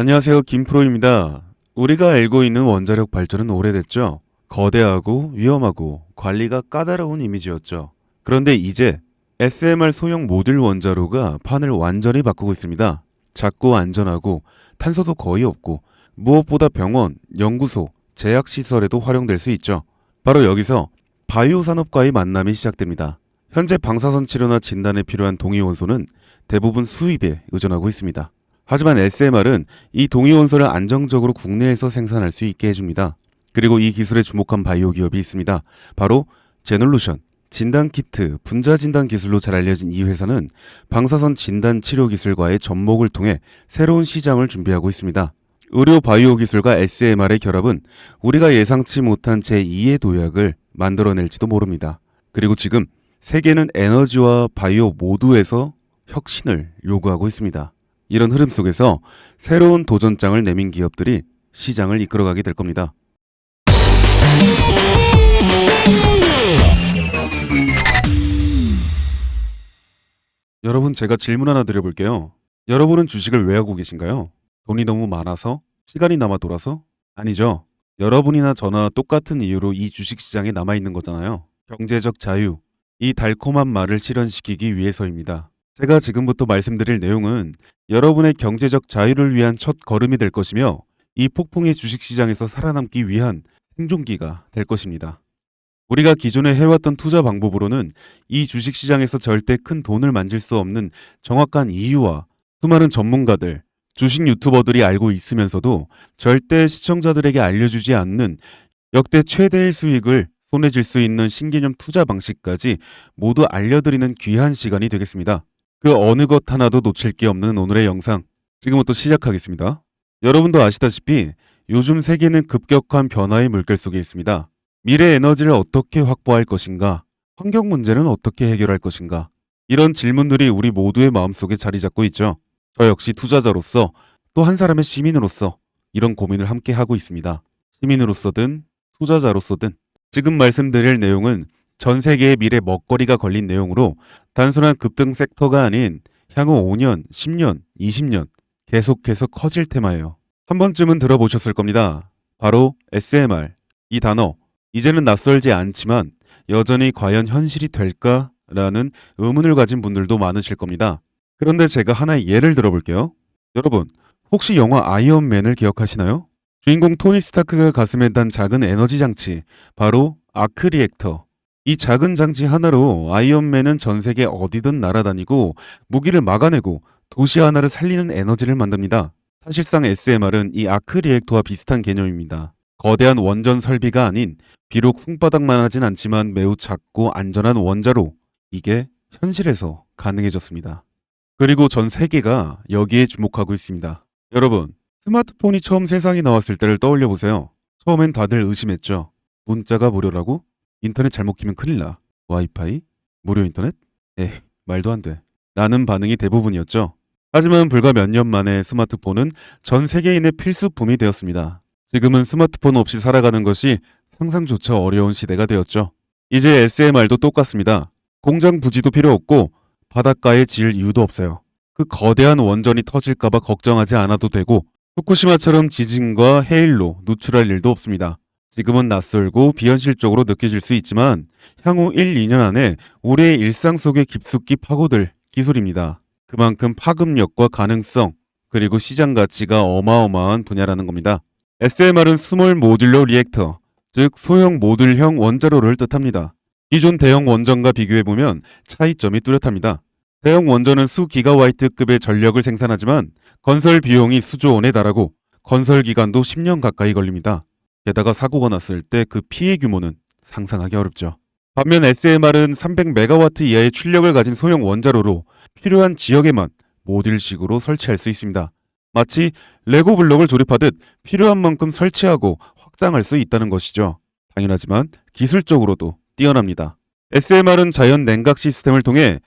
안녕하세요. 김프로입니다. 우리가 알고 있는 원자력 발전은 오래됐죠. 거대하고 위험하고 관리가 까다로운 이미지였죠. 그런데 이제 SMR 소형 모듈 원자로가 판을 완전히 바꾸고 있습니다. 작고 안전하고 탄소도 거의 없고 무엇보다 병원, 연구소, 제약시설에도 활용될 수 있죠. 바로 여기서 바이오 산업과의 만남이 시작됩니다. 현재 방사선 치료나 진단에 필요한 동위원소는 대부분 수입에 의존하고 있습니다. 하지만 SMR은 이 동위원소를 안정적으로 국내에서 생산할 수 있게 해줍니다. 그리고 이 기술에 주목한 바이오 기업이 있습니다. 바로 제놀루션, 진단키트, 분자진단 기술로 잘 알려진 이 회사는 방사선 진단 치료 기술과의 접목을 통해 새로운 시장을 준비하고 있습니다. 의료 바이오 기술과 SMR의 결합은 우리가 예상치 못한 제2의 도약을 만들어낼지도 모릅니다. 그리고 지금 세계는 에너지와 바이오 모두에서 혁신을 요구하고 있습니다. 이런 흐름 속에서 새로운 도전장을 내민 기업들이 시장을 이끌어가게 될 겁니다. 여러분, 제가 질문 하나 드려볼게요. 여러분은 주식을 왜 하고 계신가요? 돈이 너무 많아서? 시간이 남아 돌아서? 아니죠. 여러분이나 저나 똑같은 이유로 이 주식시장에 남아있는 거잖아요. 경제적 자유. 이 달콤한 말을 실현시키기 위해서입니다. 제가 지금부터 말씀드릴 내용은 여러분의 경제적 자유를 위한 첫 걸음이 될 것이며 이 폭풍의 주식시장에서 살아남기 위한 생존기가 될 것입니다. 우리가 기존에 해왔던 투자 방법으로는 이 주식시장에서 절대 큰 돈을 만질 수 없는 정확한 이유와 수많은 전문가들, 주식 유튜버들이 알고 있으면서도 절대 시청자들에게 알려주지 않는 역대 최대의 수익을 손에 쥘 수 있는 신개념 투자 방식까지 모두 알려드리는 귀한 시간이 되겠습니다. 그 어느 것 하나도 놓칠 게 없는 오늘의 영상, 지금부터 시작하겠습니다. 여러분도 아시다시피 요즘 세계는 급격한 변화의 물결 속에 있습니다. 미래 에너지를 어떻게 확보할 것인가? 환경 문제는 어떻게 해결할 것인가? 이런 질문들이 우리 모두의 마음속에 자리 잡고 있죠. 저 역시 투자자로서 또 한 사람의 시민으로서 이런 고민을 함께 하고 있습니다. 시민으로서든 투자자로서든 지금 말씀드릴 내용은 전 세계의 미래 먹거리가 걸린 내용으로 단순한 급등 섹터가 아닌 향후 5년, 10년, 20년 계속해서 커질 테마예요. 한 번쯤은 들어보셨을 겁니다. 바로 SMR. 이 단어, 이제는 낯설지 않지만 여전히 과연 현실이 될까라는 의문을 가진 분들도 많으실 겁니다. 그런데 제가 하나의 예를 들어볼게요. 여러분, 혹시 영화 아이언맨을 기억하시나요? 주인공 토니 스타크가 가슴에 단 작은 에너지 장치, 바로 아크 리액터. 이 작은 장치 하나로 아이언맨은 전 세계 어디든 날아다니고 무기를 막아내고 도시 하나를 살리는 에너지를 만듭니다. 사실상 SMR은 이 아크 리액터와 비슷한 개념입니다. 거대한 원전 설비가 아닌 비록 손바닥만 하진 않지만 매우 작고 안전한 원자로, 이게 현실에서 가능해졌습니다. 그리고 전 세계가 여기에 주목하고 있습니다. 여러분, 스마트폰이 처음 세상에 나왔을 때를 떠올려 보세요. 처음엔 다들 의심했죠. 문자가 무료라고? 인터넷 잘못 키면 큰일 나. 와이파이? 무료 인터넷? 에이, 말도 안 돼. 라는 반응이 대부분이었죠. 하지만 불과 몇 년 만에 스마트폰은 전 세계인의 필수품이 되었습니다. 지금은 스마트폰 없이 살아가는 것이 상상조차 어려운 시대가 되었죠. 이제 SMR도 똑같습니다. 공장 부지도 필요 없고 바닷가에 지을 이유도 없어요. 그 거대한 원전이 터질까봐 걱정하지 않아도 되고 후쿠시마처럼 지진과 해일로 누출할 일도 없습니다. 지금은 낯설고 비현실적으로 느껴질 수 있지만 향후 1, 2년 안에 우리의 일상 속에 깊숙이 파고들 기술입니다. 그만큼 파급력과 가능성, 그리고 시장 가치가 어마어마한 분야라는 겁니다. SMR은 스몰 모듈러 리액터, 즉 소형 모듈형 원자로를 뜻합니다. 기존 대형 원전과 비교해보면 차이점이 뚜렷합니다. 대형 원전은 수 기가와이트급의 전력을 생산하지만 건설 비용이 수조 원에 달하고 건설 기간도 10년 가까이 걸립니다. 게다가 사고가 났을 때 그 피해 규모는 상상하기 어렵죠. 반면 SMR은 300메가와트 이하의 출력을 가진 소형 원자로로 필요한 지역에만 모듈식으로 설치할 수 있습니다. 마치 레고 블록을 조립하듯 필요한 만큼 설치하고 확장할 수 있다는 것이죠. 당연하지만 기술적으로도 뛰어납니다. SMR은 자연 냉각 시스템을 통해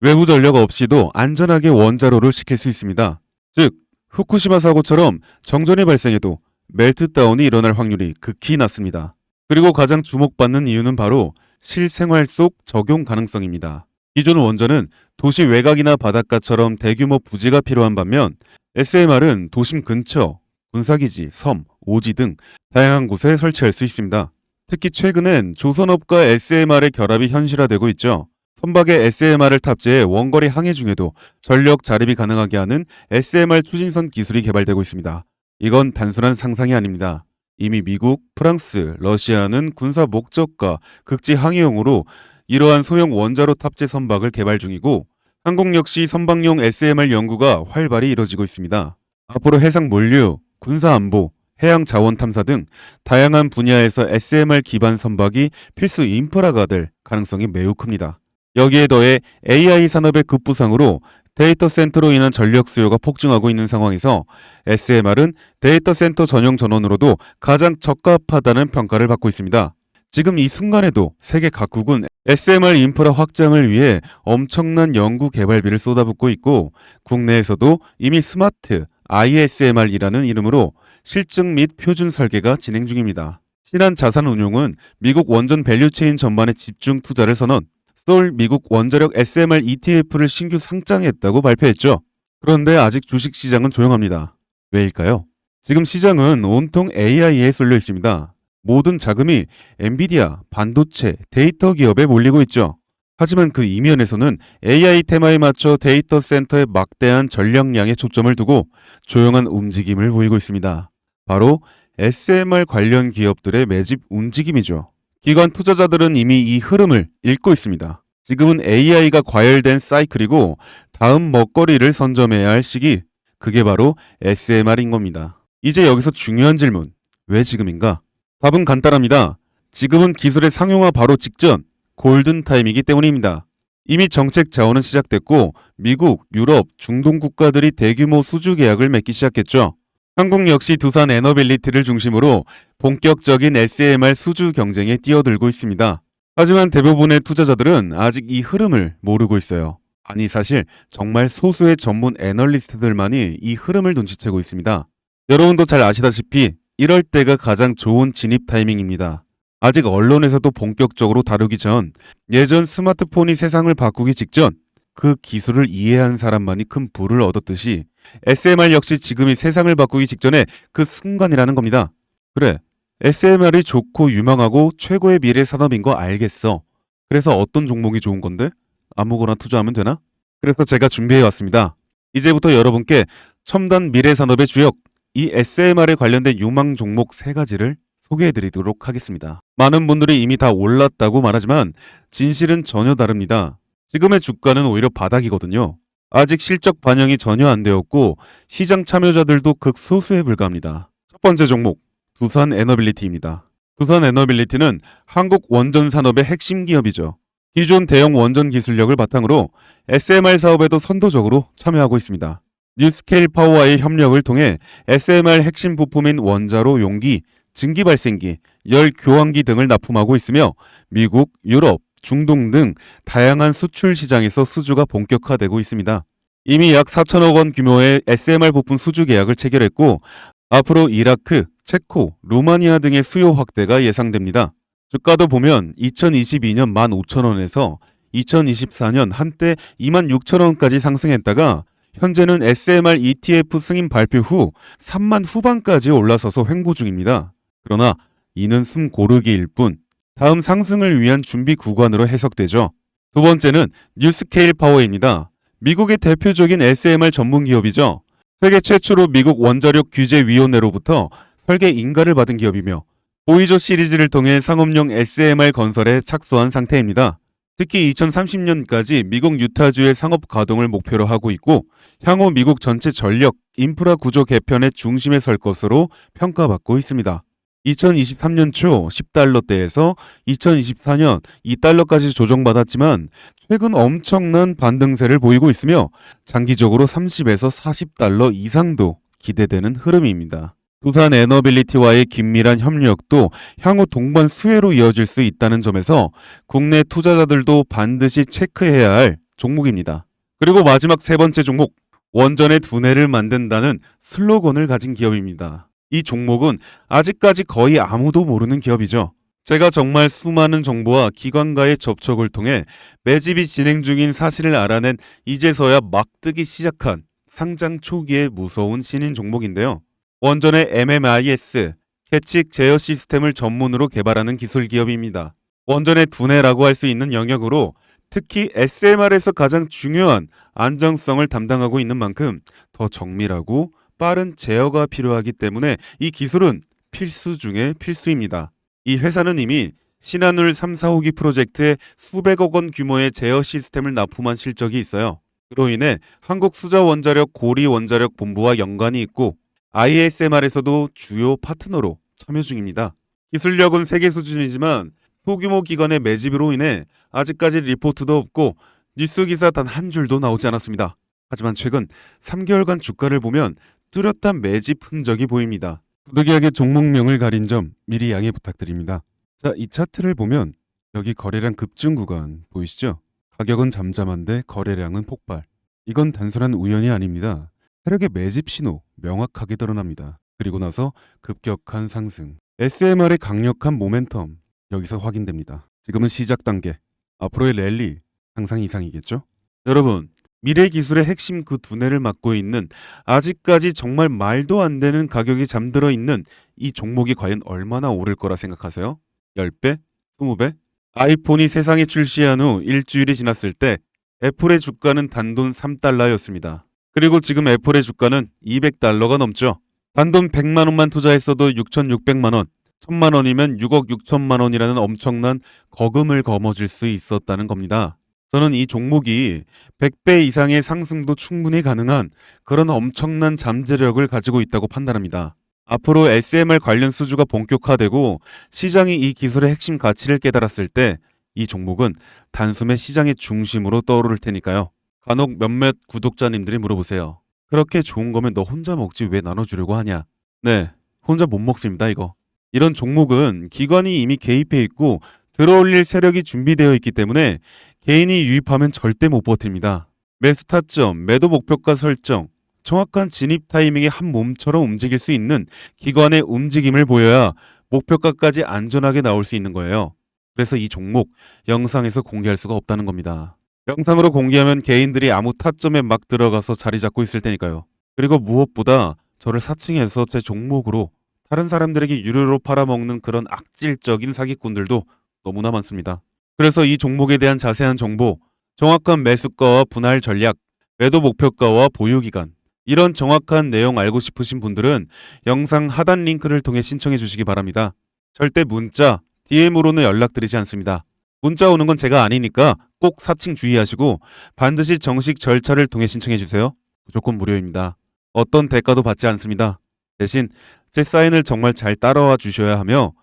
외부 전력 없이도 안전하게 원자로를 식힐 수 있습니다. 즉, 후쿠시마 사고처럼 정전이 발생해도 멜트다운이 일어날 확률이 극히 낮습니다. 그리고 가장 주목받는 이유는 바로 실생활 속 적용 가능성입니다. 기존 원전은 도시 외곽이나 바닷가처럼 대규모 부지가 필요한 반면 SMR은 도심 근처, 군사기지, 섬, 오지 등 다양한 곳에 설치할 수 있습니다. 특히 최근엔 조선업과 SMR의 결합이 현실화되고 있죠. 선박에 SMR을 탑재해 원거리 항해 중에도 전력 자립이 가능하게 하는 SMR 추진선 기술이 개발되고 있습니다. 이건 단순한 상상이 아닙니다. 이미 미국, 프랑스, 러시아는 군사 목적과 극지 항해용으로 이러한 소형 원자로 탑재 선박을 개발 중이고 한국 역시 선박용 SMR 연구가 활발히 이뤄지고 있습니다. 앞으로 해상 물류, 군사 안보, 해양 자원 탐사 등 다양한 분야에서 SMR 기반 선박이 필수 인프라가 될 가능성이 매우 큽니다. 여기에 더해 AI 산업의 급부상으로 데이터 센터로 인한 전력 수요가 폭증하고 있는 상황에서 SMR은 데이터 센터 전용 전원으로도 가장 적합하다는 평가를 받고 있습니다. 지금 이 순간에도 세계 각국은 SMR 인프라 확장을 위해 엄청난 연구 개발비를 쏟아붓고 있고 국내에서도 이미 스마트 ISMR이라는 이름으로 실증 및 표준 설계가 진행 중입니다. 신한자산운용은 미국 원전 밸류체인 전반에 집중 투자를 선언, 서울 미국 원자력 SMR ETF를 신규 상장했다고 발표했죠. 그런데 아직 주식시장은 조용합니다. 왜일까요? 지금 시장은 온통 AI에 쏠려 있습니다. 모든 자금이 엔비디아, 반도체, 데이터 기업에 몰리고 있죠. 하지만 그 이면에서는 AI 테마에 맞춰 데이터 센터에 막대한 전력량에 초점을 두고 조용한 움직임을 보이고 있습니다. 바로 SMR 관련 기업들의 매집 움직임이죠. 기관 투자자들은 이미 이 흐름을 읽고 있습니다. 지금은 AI가 과열된 사이클이고 다음 먹거리를 선점해야 할 시기, 그게 바로 SMR인 겁니다. 이제 여기서 중요한 질문, 왜 지금인가? 답은 간단합니다. 지금은 기술의 상용화 바로 직전, 골든 타임이기 때문입니다. 이미 정책 자원은 시작됐고 미국, 유럽, 중동 국가들이 대규모 수주 계약을 맺기 시작했죠. 한국 역시 두산 에너빌리티를 중심으로 본격적인 SMR 수주 경쟁에 뛰어들고 있습니다. 하지만 대부분의 투자자들은 아직 이 흐름을 모르고 있어요. 아니 사실 정말 소수의 전문 애널리스트들만이 이 흐름을 눈치채고 있습니다. 여러분도 잘 아시다시피 이럴 때가 가장 좋은 진입 타이밍입니다. 아직 언론에서도 본격적으로 다루기 전, 예전 스마트폰이 세상을 바꾸기 직전 그 기술을 이해한 사람만이 큰 부를 얻었듯이 SMR 역시 지금이 세상을 바꾸기 직전에 그 순간이라는 겁니다. 그래, SMR이 좋고 유망하고 최고의 미래 산업인 거 알겠어. 그래서 어떤 종목이 좋은 건데? 아무거나 투자하면 되나? 그래서 제가 준비해 왔습니다. 이제부터 여러분께 첨단 미래 산업의 주역, 이 SMR에 관련된 유망 종목 3가지를 소개해 드리도록 하겠습니다. 많은 분들이 이미 다 올랐다고 말하지만 진실은 전혀 다릅니다. 지금의 주가는 오히려 바닥이거든요. 아직 실적 반영이 전혀 안 되었고 시장 참여자들도 극소수에 불과합니다. 첫 번째 종목, 두산 에너빌리티입니다. 두산 에너빌리티는 한국 원전 산업의 핵심 기업이죠. 기존 대형 원전 기술력을 바탕으로 SMR 사업에도 선도적으로 참여하고 있습니다. 뉴스케일 파워와의 협력을 통해 SMR 핵심 부품인 원자로 용기, 증기 발생기, 열 교환기 등을 납품하고 있으며 미국, 유럽, 중동 등 다양한 수출 시장에서 수주가 본격화되고 있습니다. 이미 약 4천억 원 규모의 SMR 부품 수주 계약을 체결했고 앞으로 이라크, 체코, 루마니아 등의 수요 확대가 예상됩니다. 주가도 보면 2022년 15,000원에서 2024년 한때 26,000원까지 상승했다가 현재는 SMR ETF 승인 발표 후 3만 후반까지 올라서서 횡보 중입니다. 그러나 이는 숨 고르기일 뿐 다음 상승을 위한 준비 구간으로 해석되죠. 두 번째는 뉴스케일 파워입니다. 미국의 대표적인 SMR 전문 기업이죠. 세계 최초로 미국 원자력 규제위원회로부터 설계 인가를 받은 기업이며 보이저 시리즈를 통해 상업용 SMR 건설에 착수한 상태입니다. 특히 2030년까지 미국 유타주의 상업 가동을 목표로 하고 있고 향후 미국 전체 전력, 인프라 구조 개편의 중심에 설 것으로 평가받고 있습니다. 2023년 초 10달러대에서 2024년 2달러까지 조정받았지만 최근 엄청난 반등세를 보이고 있으며 장기적으로 30에서 40달러 이상도 기대되는 흐름입니다. 두산 에너빌리티와의 긴밀한 협력도 향후 동반 수혜로 이어질 수 있다는 점에서 국내 투자자들도 반드시 체크해야 할 종목입니다. 그리고 마지막 3번째 종목, 원전의 두뇌를 만든다는 슬로건을 가진 기업입니다. 이 종목은 아직까지 거의 아무도 모르는 기업이죠. 제가 정말 수많은 정보와 기관과의 접촉을 통해 매집이 진행 중인 사실을 알아낸 이제서야 막 뜨기 시작한 상장 초기에 무서운 신인 종목인데요. 원전의 MMIS, 계측 제어 시스템을 전문으로 개발하는 기술 기업입니다. 원전의 두뇌라고 할 수 있는 영역으로 특히 SMR에서 가장 중요한 안정성을 담당하고 있는 만큼 더 정밀하고 빠른 제어가 필요하기 때문에 이 기술은 필수 중의 필수입니다. 이 회사는 이미 신한울 3, 4호기 프로젝트에 수백억 원 규모의 제어 시스템을 납품한 실적이 있어요. 그로 인해 한국수자원자력 고리원자력 본부와 연관이 있고 ISMR에서도 주요 파트너로 참여 중입니다. 기술력은 세계 수준이지만 소규모 기관의 매집으로 인해 아직까지 리포트도 없고 뉴스 기사 단 한 줄도 나오지 않았습니다. 하지만 최근 3개월간 주가를 보면 뚜렷한 매집 흔적이 보입니다. 부득이하게 종목명을 가린 점 미리 양해 부탁드립니다. 자, 이 차트를 보면 여기 거래량 급증 구간 보이시죠? 가격은 잠잠한데 거래량은 폭발. 이건 단순한 우연이 아닙니다. 세력의 매집 신호 명확하게 드러납니다. 그리고 나서 급격한 상승. SMR의 강력한 모멘텀 여기서 확인됩니다. 지금은 시작 단계. 앞으로의 랠리 상상 이상이겠죠? 여러분, 미래 기술의 핵심 그 두뇌를 맡고 있는 아직까지 정말 말도 안 되는 가격이 잠들어 있는 이 종목이 과연 얼마나 오를 거라 생각하세요? 10배? 20배? 아이폰이 세상에 출시한 후 일주일이 지났을 때 애플의 주가는 단돈 3달러였습니다. 그리고 지금 애플의 주가는 200달러가 넘죠. 단돈 100만 원만 투자했어도 6,600만 원, 1,000만 원이면 6억 6천만 원이라는 엄청난 거금을 거머쥘 수 있었다는 겁니다. 저는 이 종목이 100배 이상의 상승도 충분히 가능한 그런 엄청난 잠재력을 가지고 있다고 판단합니다. 앞으로 SMR 관련 수주가 본격화되고 시장이 이 기술의 핵심 가치를 깨달았을 때 이 종목은 단숨에 시장의 중심으로 떠오를 테니까요. 간혹 몇몇 구독자님들이 물어보세요. 그렇게 좋은 거면 너 혼자 먹지 왜 나눠주려고 하냐? 네, 혼자 못 먹습니다 이거. 이런 종목은 기관이 이미 개입해 있고 들어올릴 세력이 준비되어 있기 때문에 개인이 유입하면 절대 못 버팁니다. 매수 타점, 매도 목표가 설정, 정확한 진입 타이밍에 한 몸처럼 움직일 수 있는 기관의 움직임을 보여야 목표가까지 안전하게 나올 수 있는 거예요. 그래서 이 종목 영상에서 공개할 수가 없다는 겁니다. 영상으로 공개하면 개인들이 아무 타점에 막 들어가서 자리 잡고 있을 테니까요. 그리고 무엇보다 저를 사칭해서 제 종목으로 다른 사람들에게 유료로 팔아먹는 그런 악질적인 사기꾼들도 너무나 많습니다. 그래서 이 종목에 대한 자세한 정보, 정확한 매수가와 분할 전략, 매도 목표가와 보유기간, 이런 정확한 내용 알고 싶으신 분들은 영상 하단 링크를 통해 신청해 주시기 바랍니다. 절대 문자, DM으로는 연락드리지 않습니다. 문자 오는 건 제가 아니니까 꼭 사칭 주의하시고 반드시 정식 절차를 통해 신청해 주세요. 무조건 무료입니다. 어떤 대가도 받지 않습니다. 대신 제 사인을 정말 잘 따라와 주셔야 하며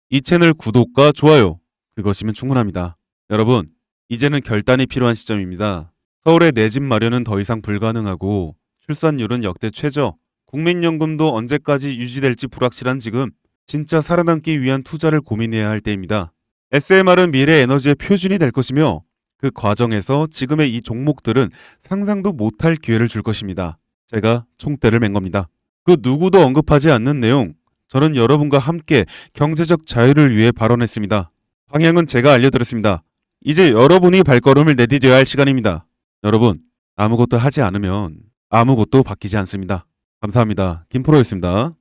이 채널 구독과 좋아요, 그것이면 충분합니다. 여러분, 이제는 결단이 필요한 시점입니다. 서울의 내 집 마련은 더 이상 불가능하고 출산율은 역대 최저, 국민연금도 언제까지 유지될지 불확실한 지금 진짜 살아남기 위한 투자를 고민해야 할 때입니다. SMR은 미래 에너지의 표준이 될 것이며 그 과정에서 지금의 이 종목들은 상상도 못할 기회를 줄 것입니다. 제가 총대를 맨 겁니다. 그 누구도 언급하지 않는 내용, 저는 여러분과 함께 경제적 자유를 위해 발언했습니다. 방향은 제가 알려드렸습니다. 이제 여러분이 발걸음을 내디뎌야 할 시간입니다. 여러분, 아무것도 하지 않으면 아무것도 바뀌지 않습니다. 감사합니다. 김프로였습니다.